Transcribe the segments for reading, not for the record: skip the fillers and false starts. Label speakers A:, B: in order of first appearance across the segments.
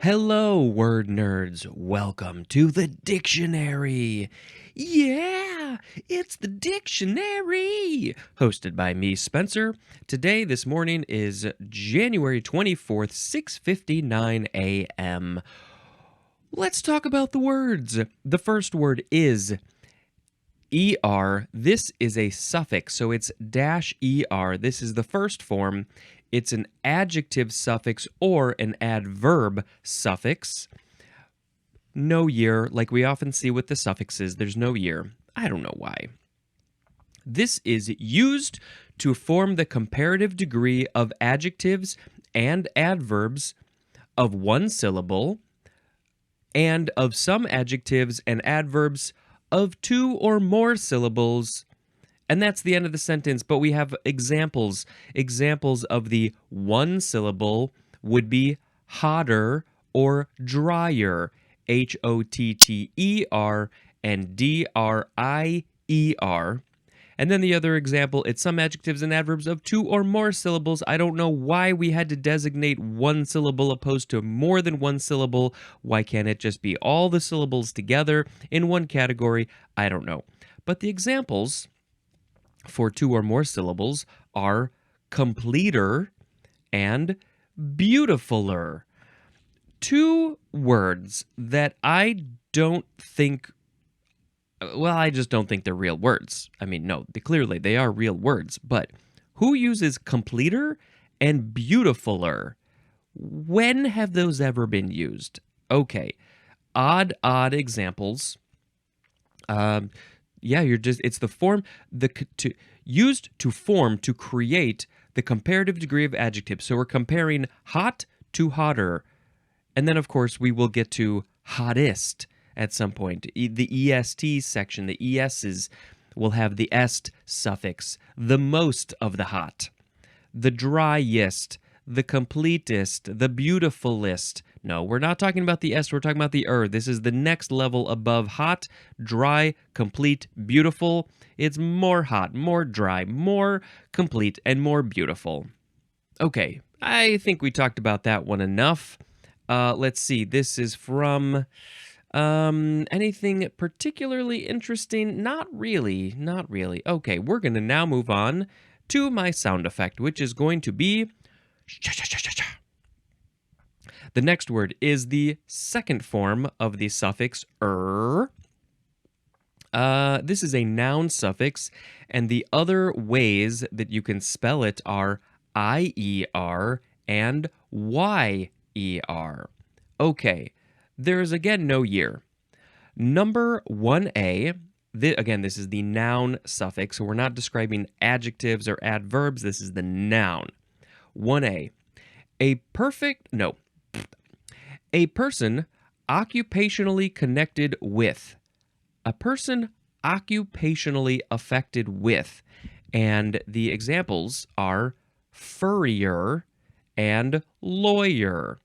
A: Hello, word nerds. Welcome to the dictionary. Yeah, it's the dictionary. Hosted by me, Spencer. Today, this morning is January 24th, 6:59 a.m. Let's talk about the words. The first word is er. This is a suffix, so it's -er. This is the first form. It's an adjective suffix or an adverb suffix. No year, like we often see with the suffixes, there's no year. I don't know why. This is used to form the comparative degree of adjectives and adverbs of one syllable and of some adjectives and adverbs of two or more syllables. And that's the end of the sentence, but we have examples. Examples of the one syllable would be hotter or drier, Hotter and Drier. And then the other example, it's some adjectives and adverbs of two or more syllables. I don't know why we had to designate one syllable opposed to more than one syllable. Why can't it just be all the syllables together in one category? I don't know. But the examples for two or more syllables are completer and beautifuler. Two words that I just don't think they're real words. I mean, no, clearly they are real words, but who uses completer and beautifuler? When have those ever been used? Okay, odd examples. It's the form, used to form, to create the comparative degree of adjectives. So we're comparing hot to hotter. And then, of course, we will get to hottest at some point. The est section, the es's will have the est suffix, the most of the hot, the driest, the completest, the beautifulest. No, we're not talking about the est, we're talking about the This is the next level above hot, dry, complete, beautiful. It's more hot, more dry, more complete, and more beautiful. Okay, I think we talked about that one enough. Let's see, this is from anything particularly interesting? Not really. Okay, we're going to now move on to my sound effect, which is going to be the next word is the second form of the suffix This is a noun suffix, and the other ways that you can spell it are IER and YER. Okay, there is again no year. Number 1A, this is the noun suffix, so we're not describing adjectives or adverbs, this is the noun. 1A, a person occupationally connected with. A person occupationally affected with. And the examples are furrier and lawyer.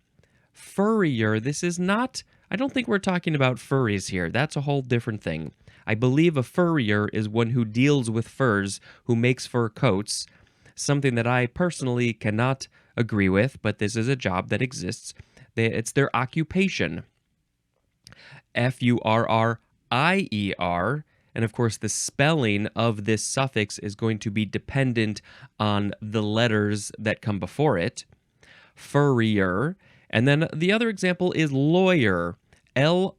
A: Furrier, this is not, I don't think we're talking about furries here. That's a whole different thing. I believe a furrier is one who deals with furs, who makes fur coats, something that I personally cannot agree with, but this is a job that exists. It's their occupation. Furrier, and of course the spelling of this suffix is going to be dependent on the letters that come before it. Furrier. And then the other example is lawyer. Lawyer.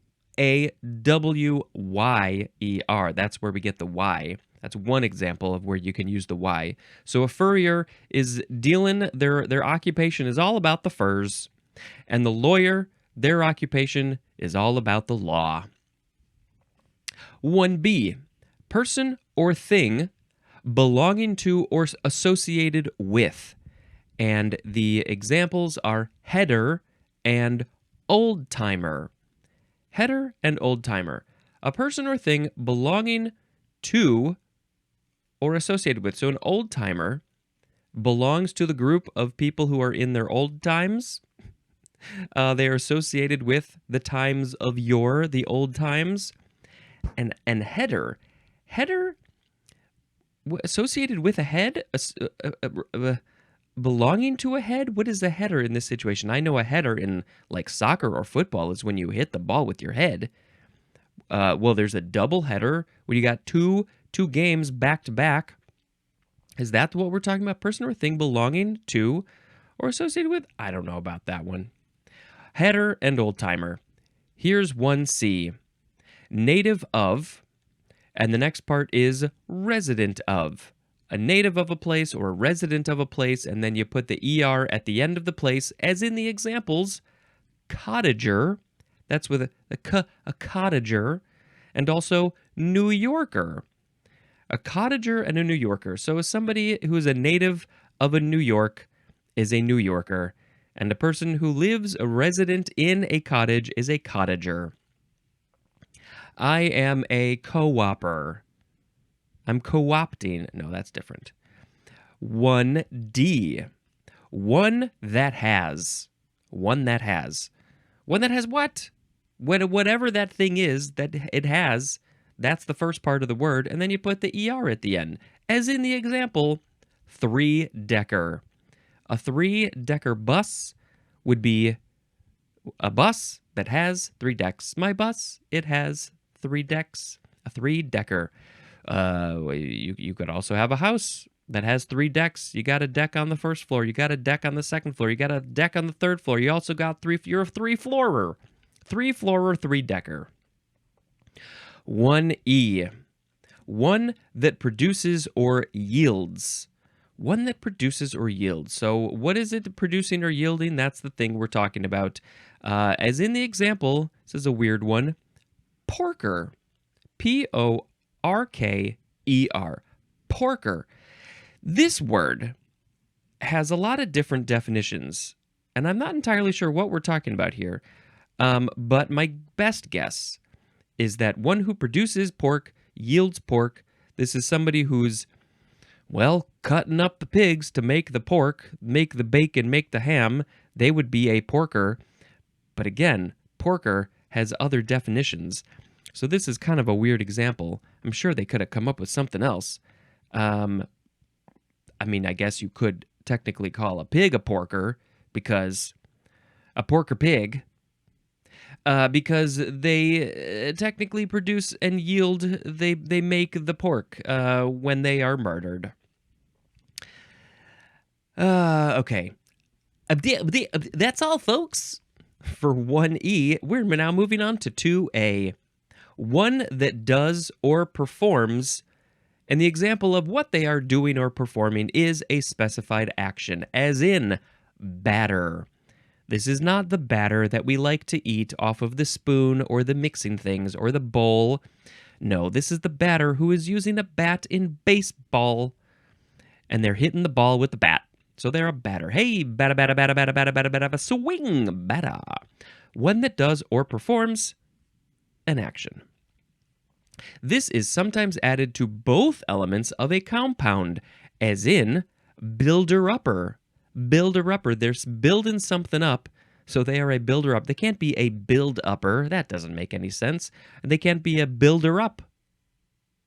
A: That's where we get the Y. That's one example of where you can use the Y. So a furrier is dealing, their occupation is all about the furs. And the lawyer, their occupation is all about the law. 1B, person or thing belonging to or associated with. And the examples are header and old-timer. Header and old-timer. A person or thing belonging to or associated with. So an old-timer belongs to the group of people who are in their old times. They are associated with the times of yore, the old times. And header associated with a head, belonging to a head? What is a header in this situation? I know a header in like soccer or football is when you hit the ball with your head. Well, there's a double header when you got two games back to back. Is that what we're talking about? Person or thing belonging to or associated with? I don't know about that one. Header and old timer. Here's 1C. Native of, and the next part is resident of. A native of a place or a resident of a place, and then you put the ER at the end of the place, as in the examples, cottager, that's with a cottager, and also New Yorker. A cottager and a New Yorker. So somebody who is a native of a New York is a New Yorker, and a person who lives a resident in a cottage is a cottager. I am a co-opper. I'm co-opting. No, that's different. 1D. One that has. One that has. One that has what? Whatever that thing is that it has, that's the first part of the word, and then you put the ER at the end. As in the example, three-decker. A three-decker bus would be a bus that has 3 decks. My bus, it has 3 decks. A three-decker. You could also have a house that has 3 decks. You got a deck on the first floor. You got a deck on the second floor. You got a deck on the third floor. You also got you're a 3-floorer. 3-floorer, 3-decker. 1E. One that produces or yields. One that produces or yields. So what is it producing or yielding? That's the thing we're talking about. As in the example, this is a weird one. Porker. Porker. Porker. This word has a lot of different definitions, and I'm not entirely sure what we're talking about here. But my best guess is that one who produces pork yields pork. This is somebody who's, well, cutting up the pigs to make the pork, make the bacon, make the ham. They would be a porker. But again, porker has other definitions. So this is kind of a weird example. I'm sure they could have come up with something else. I mean, I guess you could technically call a pig a porker because a porker pig. Because they technically produce and yield, they make the pork when they are murdered. Okay. That's all, folks, for 1E. We're now moving on to 2A. One that does or performs, and the example of what they are doing or performing is a specified action, as in batter. This is not the batter that we like to eat off of the spoon or the mixing things or the bowl. No, this is the batter who is using a bat in baseball, and they're hitting the ball with the bat. So they're a batter. Hey, batter, batter, batter, batter, batter, batter, batter, swing, batter. One that does or performs an action. This is sometimes added to both elements of a compound, as in builder-upper. Builder-upper, they're building something up, so they are a builder-up. They can't be a build-upper. That doesn't make any sense. They can't be a builder-up.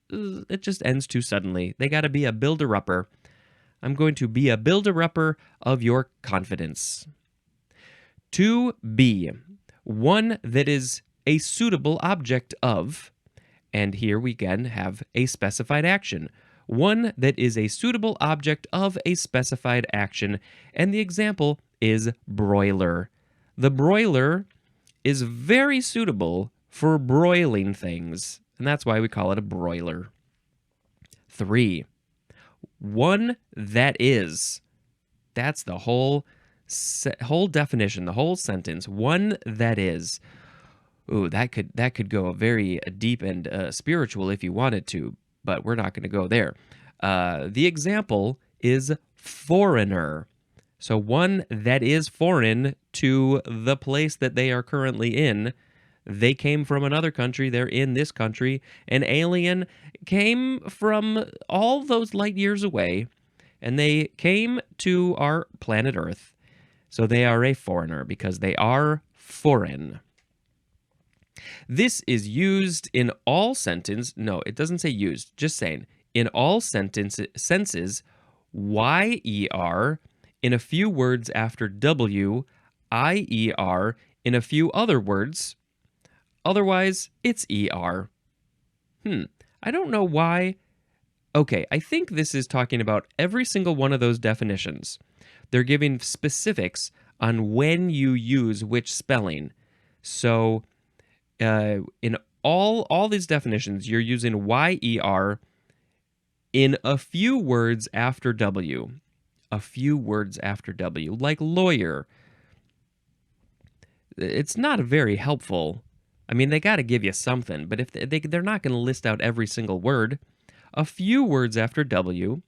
A: It just ends too suddenly. They got to be a builder-upper. I'm going to be a builder-upper of your confidence. 2B, one that is a suitable object of, and here we again have a specified action. One that is a suitable object of a specified action, and the example is broiler. The broiler is very suitable for broiling things, and that's why we call it a broiler. 3, one that is. That's the whole definition, the whole sentence. One that is. Ooh, that could go very deep and spiritual if you wanted to, but we're not going to go there. The example is foreigner. So one that is foreign to the place that they are currently in. They came from another country. They're in this country. An alien came from all those light years away, and they came to our planet Earth. So they are a foreigner because they are foreign. This is used in all sentences. No, it doesn't say used, just saying. In all senses, YER in a few words after W, IER in a few other words. Otherwise, it's ER. I don't know why. Okay, I think this is talking about every single one of those definitions. They're giving specifics on when you use which spelling. So, in all these definitions, you're using YER in a few words after W. A few words after W, like lawyer. It's not very helpful. I mean, they got to give you something, but if they're not going to list out every single word, a few words after W,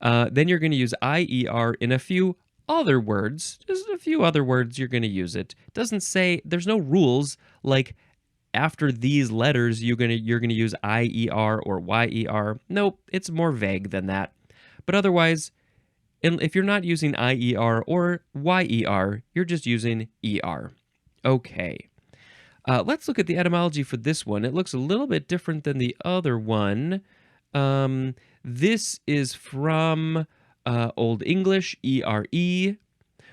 A: then you're going to use IER in a few other words. Just a few other words, you're going to use it. It doesn't say, there's no rules like after these letters you're going to use IER or YER. Nope, it's more vague than that. But otherwise, if you're not using IER or YER, you're just using ER. Okay. Let's look at the etymology for this one. It looks a little bit different than the other one. This is from Old English, ERE,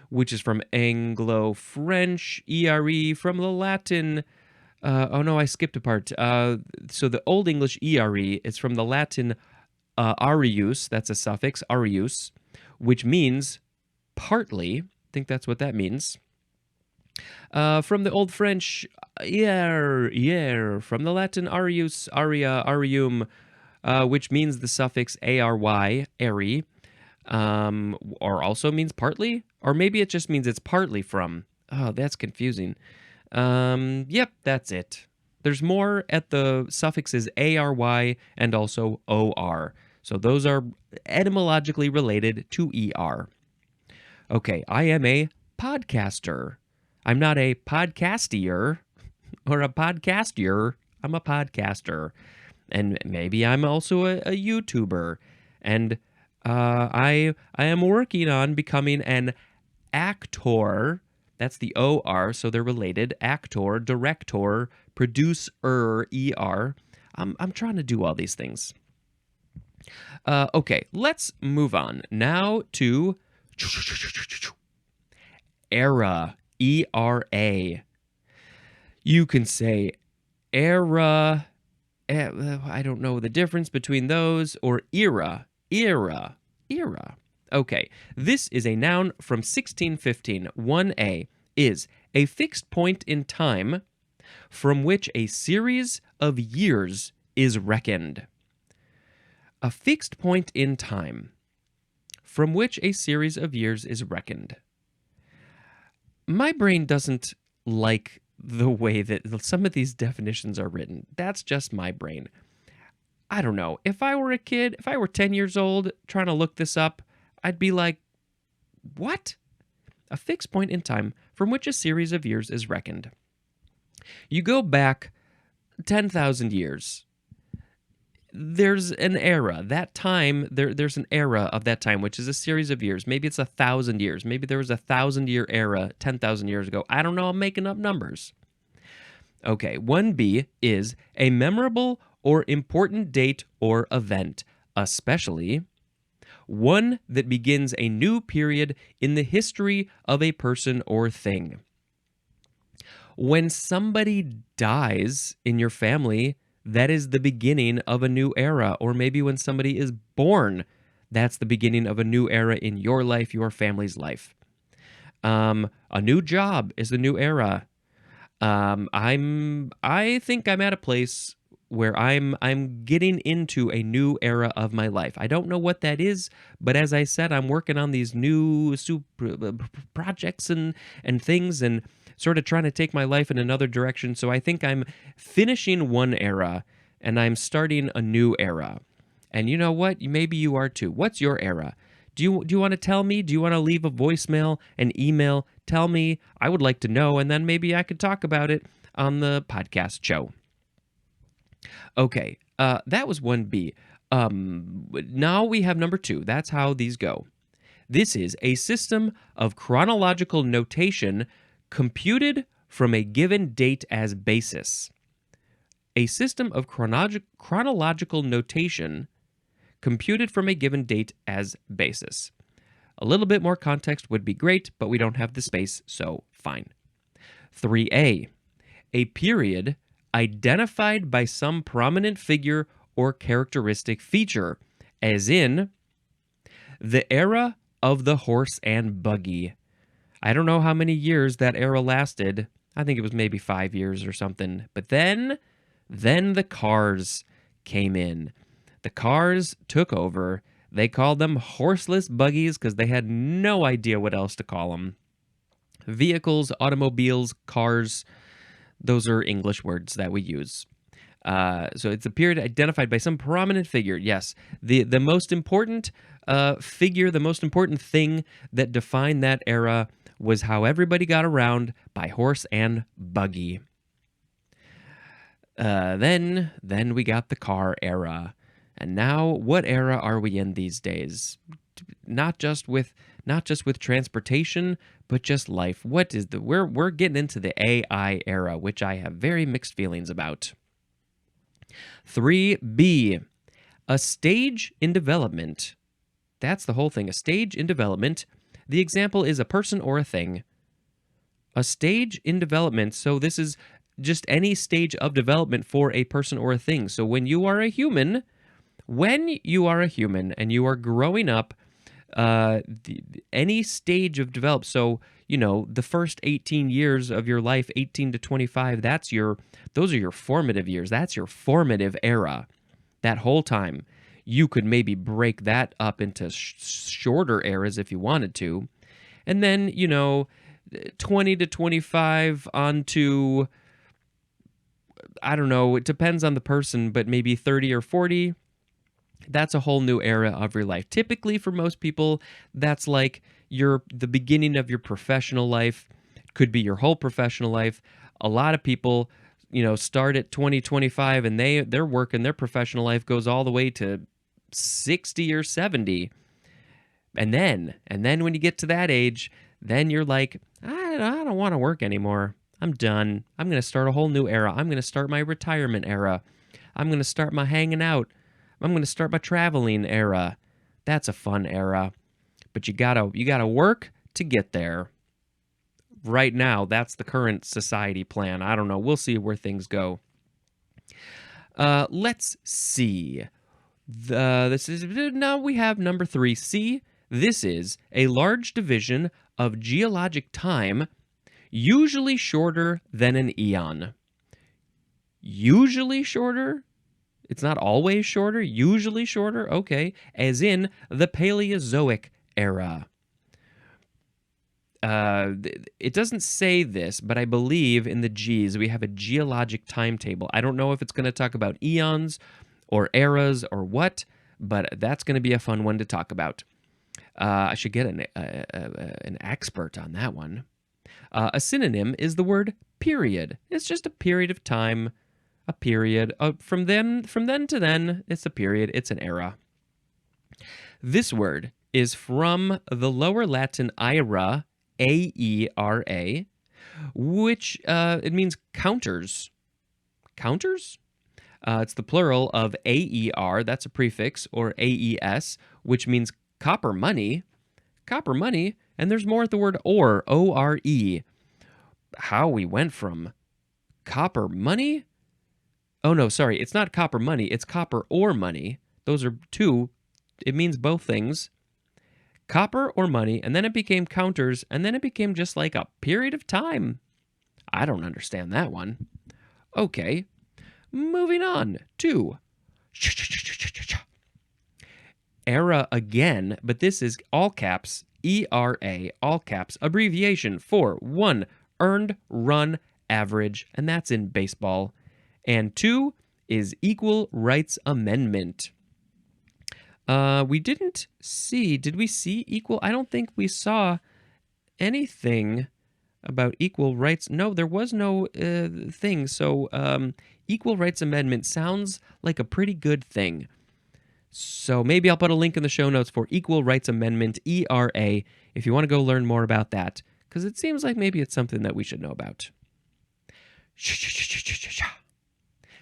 A: which is from Anglo-French, ERE, from the Latin. Oh no, I skipped a part. So the Old English ERE is from the Latin arius, that's a suffix, arius, which means partly. I think that's what that means. From the Old French, from the Latin arius, aria, arium, which means the suffix ary, airy, or also means partly, or maybe it just means it's partly from. Oh, that's confusing. Yep, that's it. There's more at the suffixes ary and also or. So those are etymologically related to er. Okay, I am a podcaster. I'm not a podcastier or a podcastier. I'm a podcaster. And maybe I'm also a YouTuber. And I am working on becoming an actor. That's the OR, so they're related. Actor, director, producer, ER. I'm trying to do all these things. Okay, let's move on now to era, ERA. You can say era, I don't know the difference between those, or era. Okay, this is a noun from 1615. 1A is a fixed point in time from which a series of years is reckoned. A fixed point in time from which a series of years is reckoned. My brain doesn't like the way that some of these definitions are written. That's just my brain. I don't know. If I were a kid, if I were 10 years old trying to look this up, I'd be like, what? A fixed point in time from which a series of years is reckoned. You go back 10,000 years. There's an era. That time, there's an era of that time, which is a series of years. Maybe it's 1,000 years. Maybe there was a 1,000-year era 10,000 years ago. I don't know. I'm making up numbers. Okay, 1B is a memorable or important date or event, especially one that begins a new period in the history of a person or thing. When somebody dies in your family, that is the beginning of a new era. Or maybe when somebody is born, that's the beginning of a new era in your life, your family's life. A new job is the new era. I think I'm at a place where I'm getting into a new era of my life. I don't know what that is, but as I said, I'm working on these new projects and things and sort of trying to take my life in another direction. So I think I'm finishing one era and I'm starting a new era. And you know what? Maybe you are too. What's your era? Do you want to tell me? Do you want to leave a voicemail, an email? Tell me. I would like to know, and then maybe I could talk about it on the podcast show. Okay, that was 1B. Now we have number 2. That's how these go. This is a system of chronological notation computed from a given date as basis. A system of chronological notation computed from a given date as basis. A little bit more context would be great, but we don't have the space, so fine. 3a, a period identified by some prominent figure or characteristic feature, as in the era of the horse and buggy. I don't know how many years that era lasted. I think it was maybe 5 years or something. But then the cars came in. The cars took over. They called them horseless buggies because they had no idea what else to call them. Vehicles, automobiles, cars, those are English words that we use. So it's a period identified by some prominent figure. Yes, the most important figure, the most important thing that defined that era was how everybody got around by horse and buggy. Then we got the car era. And now what era are we in these days? Not just with transportation, but just life. What is we're getting into the AI era, which I have very mixed feelings about. 3b, a stage in development. That's the whole thing, a stage in development. The example is a person or a thing. A stage in development, so this is just any stage of development for a person or a thing. So when you are a human and you are growing up, any stage of develop, so the first 18 years of your life, 18 to 25, those are your formative years. That's your formative era. That whole time, you could maybe break that up into shorter eras if you wanted to, and then 20 to 25 onto, I don't know, it depends on the person, but maybe 30 or 40. That's a whole new era of your life. Typically, for most people, that's like the beginning of your professional life. It could be your whole professional life. A lot of people, start at 20, 25, and their work and their professional life goes all the way to 60 or 70. And then when you get to that age, then you're like, I don't want to work anymore. I'm done. I'm going to start a whole new era. I'm going to start my retirement era. I'm going to start my hanging out. I'm going to start my traveling era. That's a fun era. But you gotta work to get there. Right now, that's the current society plan. I don't know. We'll see where things go. Let's see. Now we have number 3C. This is a large division of geologic time, usually shorter than an eon. Usually shorter? It's not always shorter, usually shorter? Okay. As in the Paleozoic era. It doesn't say this, but I believe in the G's we have a geologic timetable. I don't know if it's going to talk about eons or eras or what, but that's going to be a fun one to talk about. I should get an expert on that one. A synonym is the word period. It's just a period of time, a period. From then to then, it's a period, it's an era. This word is from the Lower Latin aera, A-E-R-A, which it means counters. Counters? It's the plural of A-E-R, that's a prefix, or A-E-S, which means copper money. Copper money, and there's more at the word or, O-R-E. How we went from copper money? Oh no, sorry, it's not copper money, it's copper or money. Those are two, it means both things. Copper or money, and then it became counters, and then it became just like a period of time. I don't understand that one. Okay, moving on to era again, but this is all caps, E-R-A, all caps, abbreviation for 1, earned run average, and that's in baseball, and 2 is Equal Rights Amendment. We didn't see, did we see equal? I don't think we saw anything about equal rights. No, there was no thing. So Equal Rights Amendment sounds like a pretty good thing. So maybe I'll put a link in the show notes for Equal Rights Amendment, ERA, if you want to go learn more about that, because it seems like maybe it's something that we should know about.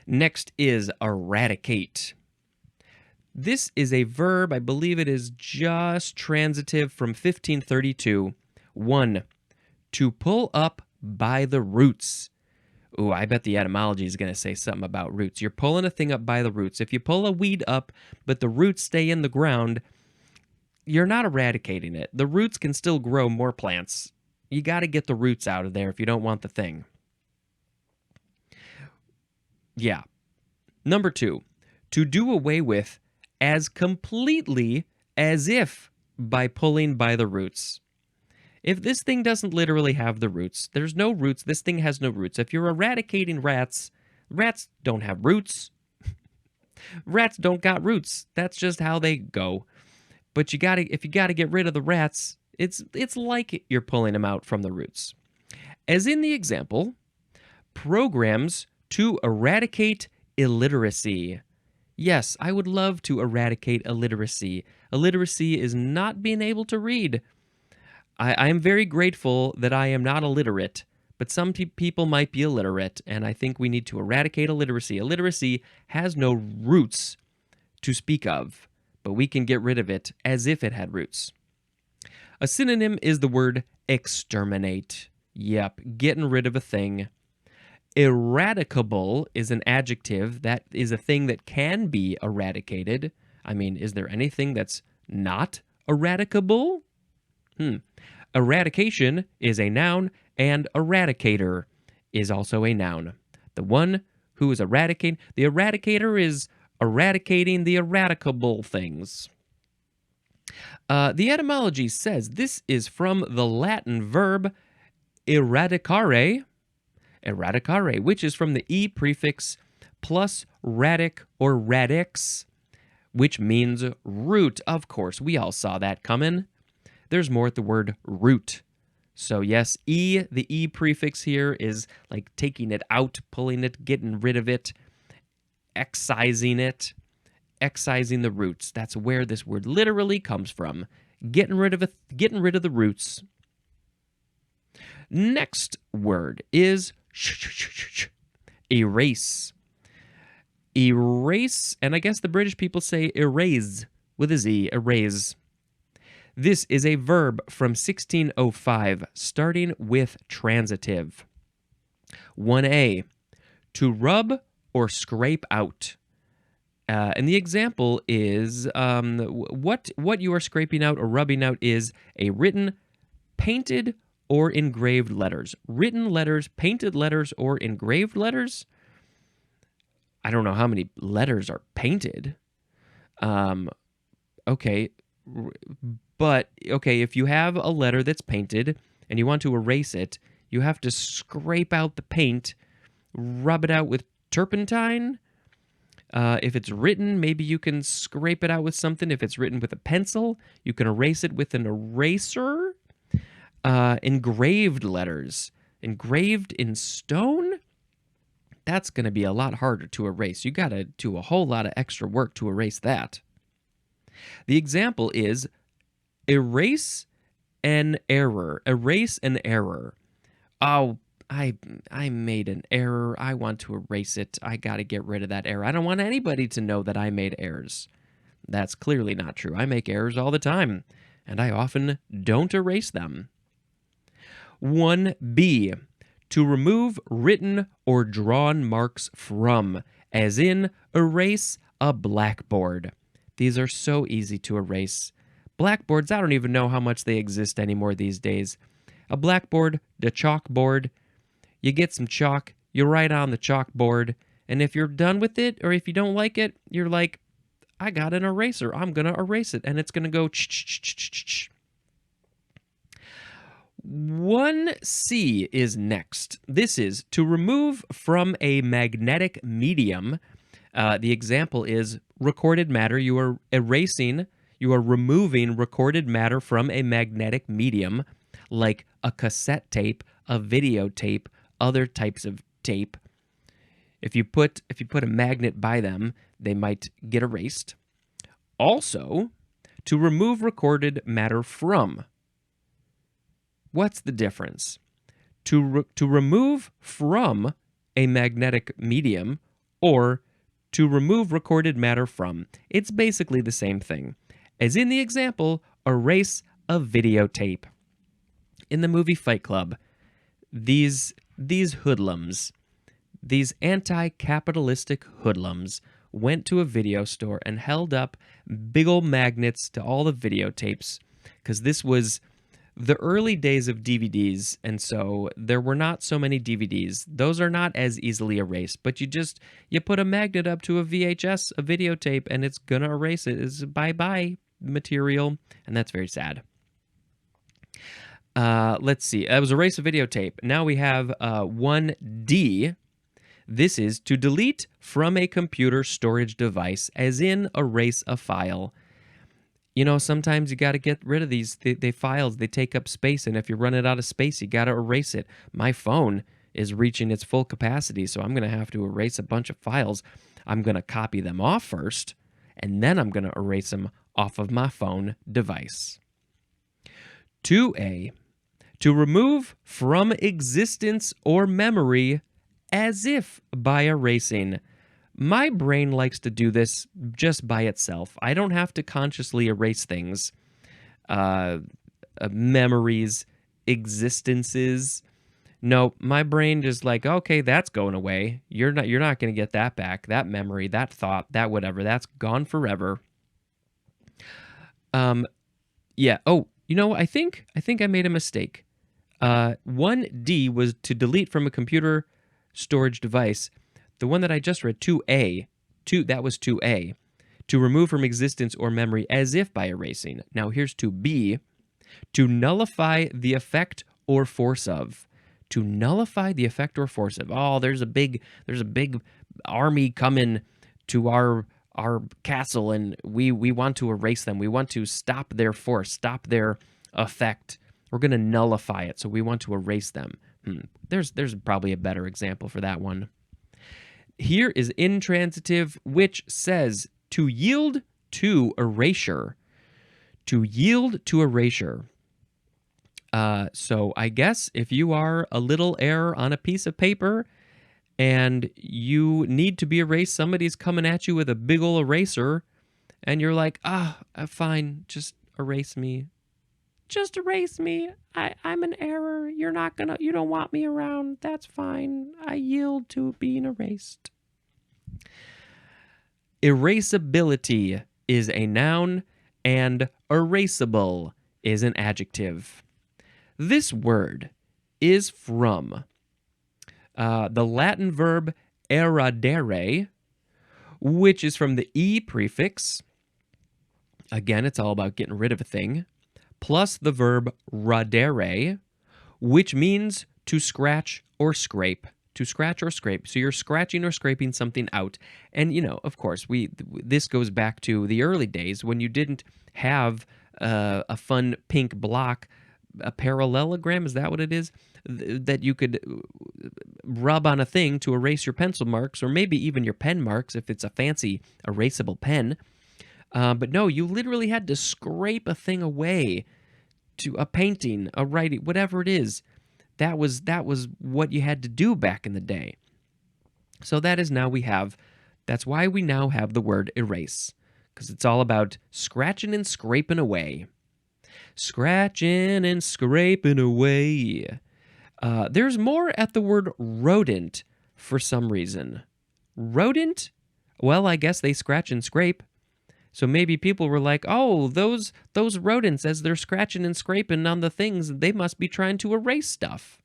A: Next is eradicate. This is a verb. I believe it is just transitive from 1532. 1. To pull up by the roots. Ooh, I bet the etymology is going to say something about roots. You're pulling a thing up by the roots. If you pull a weed up, but the roots stay in the ground, you're not eradicating it. The roots can still grow more plants. You got to get the roots out of there if you don't want the thing. Yeah. Number 2, to do away with as completely as if by pulling by the roots. If this thing doesn't literally have the roots, there's no roots, this thing has no roots. If you're eradicating rats, rats don't have roots. Rats don't got roots. That's just how they go. But if you gotta get rid of the rats, it's like you're pulling them out from the roots. As in the example, programs to eradicate illiteracy. Yes, I would love to eradicate illiteracy. Illiteracy is not being able to read. I am very grateful that I am not illiterate, but some people might be illiterate, and I think we need to eradicate illiteracy. Illiteracy has no roots to speak of, but we can get rid of it as if it had roots. A synonym is the word exterminate. Yep, getting rid of a thing. Eradicable is an adjective that is a thing that can be eradicated. I mean, is there anything that's not eradicable? Eradication is a noun, and eradicator is also a noun. The one who is eradicating, the eradicator is eradicating the eradicable things. The etymology says this is from the Latin verb eradicare, which is from the e prefix plus radic or radix, which means root. Of course, we all saw that coming. There's more at the word root. So yes, the e prefix here is like taking it out, pulling it, getting rid of it, excising the roots. That's where this word literally comes from. Getting rid of the roots. Next word is erase. Erase, and I guess the British people say erase with a Z, erase. This is a verb from 1605, starting with transitive. 1a, to rub or scrape out. And the example is what you are scraping out or rubbing out is a written, painted, or engraved letters. Written letters, painted letters, or engraved letters. I don't know how many letters are painted. Okay. But, okay, if you have a letter that's painted and you want to erase it, you have to scrape out the paint, rub it out with turpentine. If it's written, maybe you can scrape it out with something. If it's written with a pencil, you can erase it with an eraser. Engraved letters. Engraved in stone? That's going to be a lot harder to erase. You got to do a whole lot of extra work to erase that. The example is erase an error. Erase an error. Oh, I made an error. I want to erase it. I got to get rid of that error. I don't want anybody to know that I made errors. That's clearly not true. I make errors all the time, and I often don't erase them. 1b, to remove written or drawn marks from, as in erase a blackboard. These are so easy to erase. Blackboards, I don't even know how much they exist anymore these days. A blackboard, the chalkboard. You get some chalk, you write on the chalkboard, and if you're done with it, or if you don't like it, you're like, I got an eraser. I'm going to erase it, and it's going to go ch-ch-ch-ch-ch. 1c is next. This is to remove from a magnetic medium. The example is recorded matter. You are removing recorded matter from a magnetic medium, like a cassette tape, a videotape, other types of tape. If you put a magnet by them, they might get erased. Also, to remove recorded matter from. What's the difference? To remove from a magnetic medium or to remove recorded matter from. It's basically the same thing. As in the example, erase a videotape. In the movie Fight Club, these hoodlums, these anti-capitalistic hoodlums went to a video store and held up big old magnets to all the videotapes, because this was the early days of DVDs, and so there were not so many DVDs. Those are not as easily erased, but you put a magnet up to a VHS, a videotape, and it's gonna erase it. It's bye-bye material, and that's very sad. Let's see. That was erase a videotape. Now we have 1D. This is to delete from a computer storage device, as in erase a file. You know, sometimes you got to get rid of these they files. They take up space, and if you're running out of space, you got to erase it. My phone is reaching its full capacity, so I'm going to have to erase a bunch of files. I'm going to copy them off first, and then I'm going to erase them off of my phone device. 2A, to remove from existence or memory as if by erasing. My brain likes to do this just by itself. I don't have to consciously erase things. Memories, existences. No, my brain just like, okay, that's going away. You're not going to get that back. That memory, that thought, that whatever, that's gone forever. Yeah. Oh, you know, I think I made a mistake. 1D was to delete from a computer storage device. The one that I just read, 2A, that was 2A, to remove from existence or memory as if by erasing. Now here's 2B, to nullify the effect or force of. To nullify the effect or force of. Oh, there's a big army coming to our castle, and we want to erase them. We want to stop their force, stop their effect. We're going to nullify it, so we want to erase them. There's probably a better example for that one. Here is intransitive, which says to yield to erasure. To yield to erasure. So I guess if you are a little error on a piece of paper and you need to be erased, somebody's coming at you with a big ol' eraser, and you're like, fine, just erase me. Just erase me. I'm an error. You don't want me around. That's fine. I yield to being erased. Erasability is a noun, and erasable is an adjective. This word is from the Latin verb eradere, which is from the E prefix. Again, it's all about getting rid of a thing. Plus the verb radere, which means to scratch or scrape. To scratch or scrape. So you're scratching or scraping something out. And, you know, of course, this goes back to the early days when you didn't have a fun pink block, a parallelogram, is that what it is? That you could rub on a thing to erase your pencil marks, or maybe even your pen marks if it's a fancy erasable pen. But no, you literally had to scrape a thing away, to a painting, a writing, whatever it is. That was what you had to do back in the day. So that's why we now have the word erase, because it's all about scratching and scraping away. Scratching and scraping away. There's more at the word rodent for some reason. Rodent? Well, I guess they scratch and scrape. So maybe people were like, oh, those rodents, as they're scratching and scraping on the things, they must be trying to erase stuff.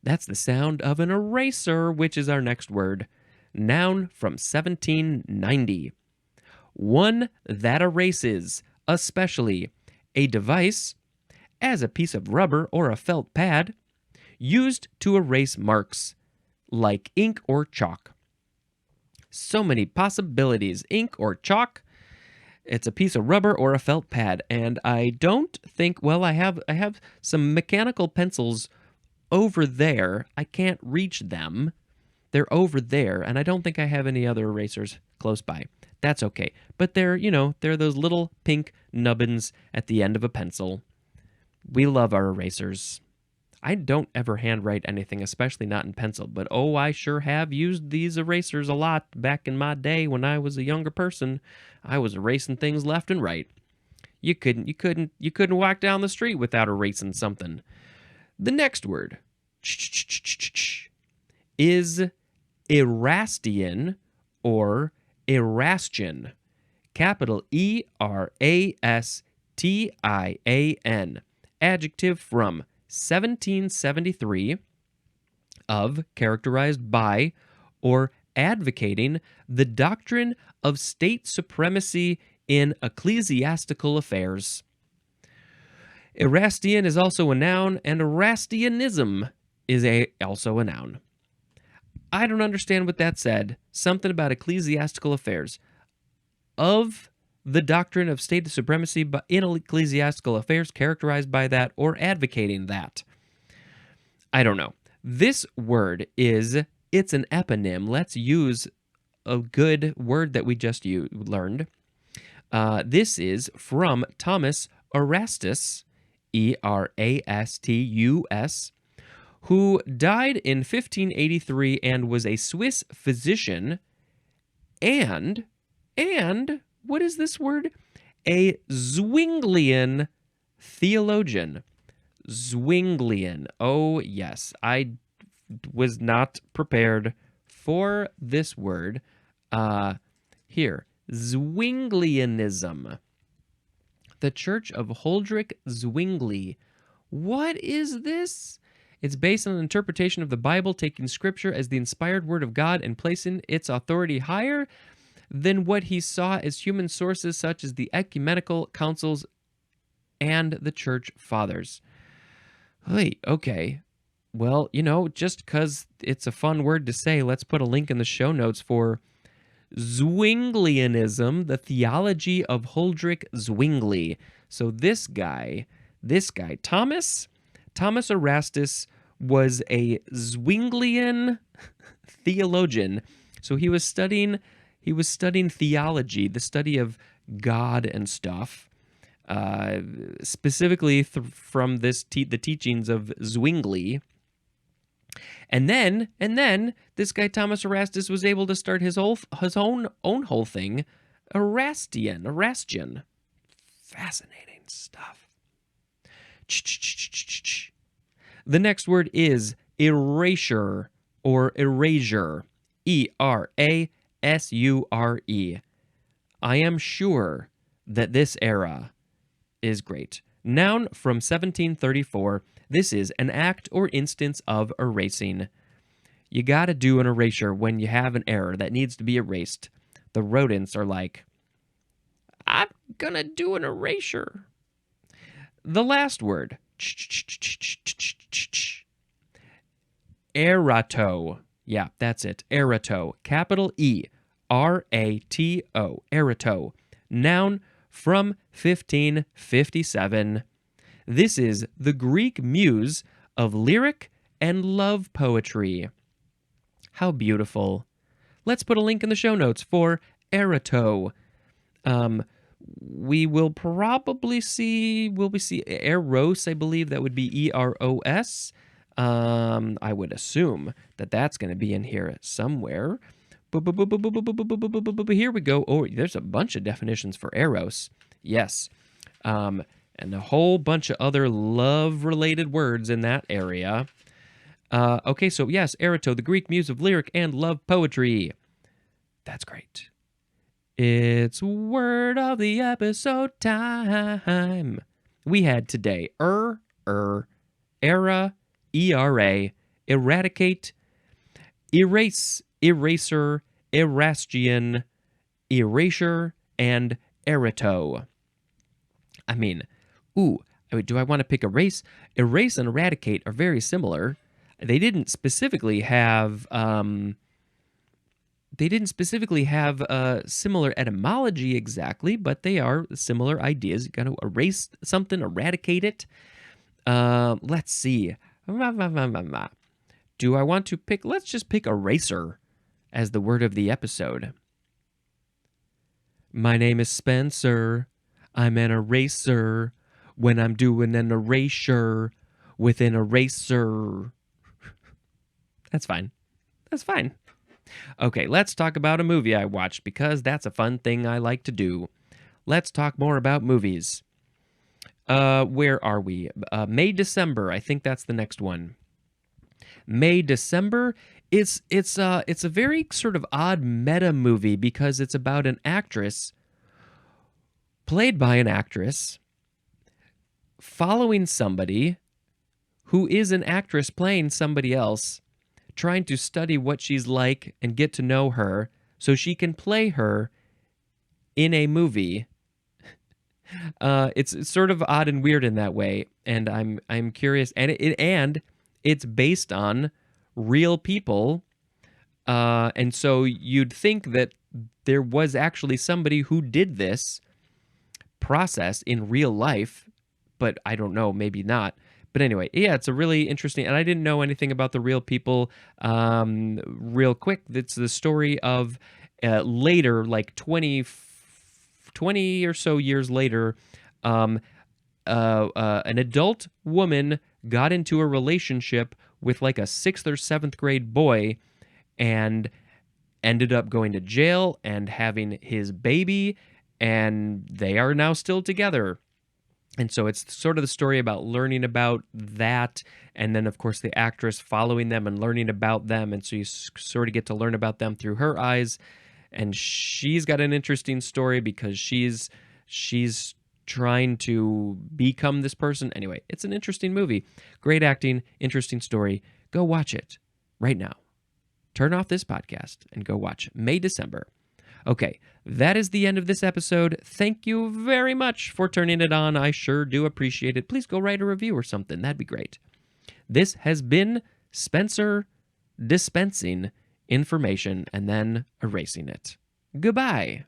A: That's the sound of an eraser, which is our next word. Noun from 1790. One that erases, especially a device, as a piece of rubber or a felt pad, used to erase marks, like ink or chalk. So many possibilities. Ink or chalk. It's a piece of rubber or a felt pad. And I don't think, well, I have some mechanical pencils over there. I can't reach them. They're over there, and I don't think I have any other erasers close by. That's okay. But they're those little pink nubbins at the end of a pencil. We love our erasers. I don't ever handwrite anything, especially not in pencil, but oh, I sure have used these erasers a lot back in my day when I was a younger person. I was erasing things left and right. You couldn't walk down the street without erasing something. The next word is Erastian or Erastian. Capital Erastiin. Adjective from 1773 of characterized by or advocating the doctrine of state supremacy in ecclesiastical affairs. Erastian is also a noun, and Erastianism is also a noun. I don't understand what that said. Something about ecclesiastical affairs. Of the doctrine of state supremacy in ecclesiastical affairs characterized by that or advocating that. I don't know. This word it's an eponym. Let's use a good word that we just learned. This is from Thomas Erastus, Erastus, who died in 1583 and was a Swiss physician and what is this word? A Zwinglian theologian. Zwinglian. Oh, yes. I was not prepared for this word. Here. Zwinglianism. The Church of Huldrych Zwingli. What is this? It's based on an interpretation of the Bible, taking Scripture as the inspired Word of God and placing its authority higher than what he saw as human sources such as the ecumenical councils and the church fathers. Hey, okay. Well, just because it's a fun word to say, let's put a link in the show notes for Zwinglianism, the theology of Huldrych Zwingli. So this guy, Thomas Erastus, was a Zwinglian theologian. So he was studying theology, the study of God and stuff, specifically from the teachings of Zwingli. And then this guy Thomas Erastus was able to start his own whole thing, Erastian. Fascinating stuff. The next word is erasure or erasure. Erasure. I am sure that this era is great. Noun from 1734. This is an act or instance of erasing. You gotta do an erasure when you have an error that needs to be erased. The rodents are like, I'm gonna do an erasure. The last word. Erato. Yeah, that's it. Erato. Capital E. R-A-T-O. Erato. Noun from 1557. This is the Greek muse of lyric and love poetry. How beautiful. Let's put a link in the show notes for Erato. We will probably see, Eros, I believe that would be E-R-O-S. I would assume that that's going to be in here somewhere. Here we go. Oh, there's a bunch of definitions for Eros. Yes. And a whole bunch of other love-related words in that area. Okay, so yes, Erato, the Greek muse of lyric and love poetry. That's great. It's word of the episode time. We had today era, ERA, eradicate, erase, eraser, Erastian, erasure, and erato. I mean, do I want to pick erase? Erase and eradicate are very similar. They didn't specifically have similar etymology exactly, but they are similar ideas. You got to erase something, eradicate it. Let's see. Do I want to pick? Let's just pick eraser as the word of the episode. My name is Spencer. I'm an eraser. When I'm doing an erasure, with an eraser. That's fine. That's fine. Okay, let's talk about a movie I watched because that's a fun thing I like to do. Let's talk more about movies. Where are we? May, December. I think that's the next one. May, December. It's a very sort of odd meta movie because it's about an actress played by an actress following somebody who is an actress playing somebody else, trying to study what she's like and get to know her so she can play her in a movie. It's sort of odd and weird in that way, and I'm curious, and it's based on real people, and so you'd think that there was actually somebody who did this process in real life, but I don't know, maybe not. But anyway, yeah, it's a really interesting, and I didn't know anything about the real people. Real quick, it's the story of later, like 20 or so years later, an adult woman got into a relationship with like a 6th or 7th grade boy and ended up going to jail and having his baby, and they are now still together. And so it's sort of the story about learning about that, and then, of course, the actress following them and learning about them, and so you sort of get to learn about them through her eyes. And she's got an interesting story because she's trying to become this person. Anyway, it's an interesting movie. Great acting, interesting story. Go watch it right now. Turn off this podcast and go watch May, December. Okay, that is the end of this episode. Thank you very much for turning it on. I sure do appreciate it. Please go write a review or something. That'd be great. This has been Spencer dispensing information and then erasing it. Goodbye.